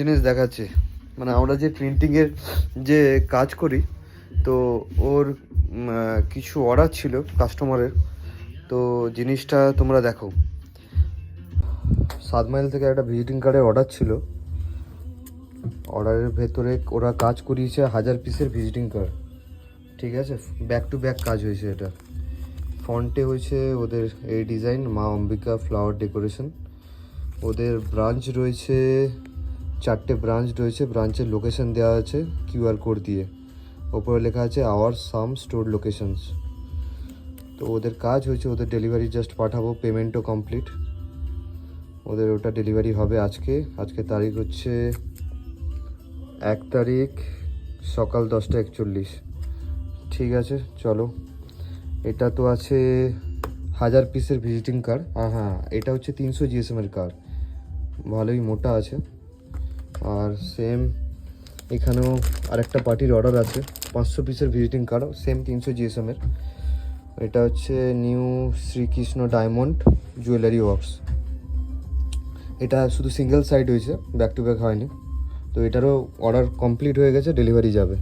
জিনিস দেখাচ্ছি, মানে আমরা যে প্রিন্টিংয়ের যে কাজ করি, তো ওর কিছু অর্ডার ছিল কাস্টমারের। তো জিনিসটা তোমরা দেখো, 7 মাইল থেকে একটা ভিজিটিং কার্ডের অর্ডার ছিল। অর্ডারের ভেতরে ওরা কাজ করিয়েছে 1000 পিসের ভিজিটিং কার্ড। ঠিক আছে, ব্যাক টু ব্যাক কাজ হয়েছে। এটা ফন্টে হয়েছে ওদের এই ডিজাইন, মা অম্বিকা ফ্লাওয়ার ডেকোরেশন। ওদের ব্রাঞ্চ রয়েছে 4টে ব্রাঞ্চ রয়েছে। ব্রাঞ্চের লোকেশন দেওয়া আছে কিউআর কোড দিয়ে। ওপরে লেখা আছে আওয়ার সাম স্টোর লোকেশনস। তো ওদের কাজ হয়েছে, ওদের ডেলিভারি জাস্ট পাঠাবো, পেমেন্টও কমপ্লিট। ওদের ওটা ডেলিভারি হবে আজকে তারিখ হচ্ছে 1 তারিখ সকাল 10টা 41। ঠিক আছে, চলো। এটা তো আছে 1000 পিসের ভিজিটিং কার্ড। হ্যাঁ, এটা হচ্ছে 300 জিএসএমের কার্ড, ভালোই মোটা আছে। আর সেম এখানেও আরেকটা পার্টির অর্ডার আছে 500 পিসের ভিজিটিং কার্ড, সেম 300 জিএসএমের। এটা হচ্ছে new Shrikrishna diamond jewellery works. এটা শুধু সিঙ্গেল সাইড হয়েছে, ব্যাক টু ব্যাক হয়নি। তো এটারও অর্ডার কমপ্লিট হয়ে গেছে, ডেলিভারি যাবে।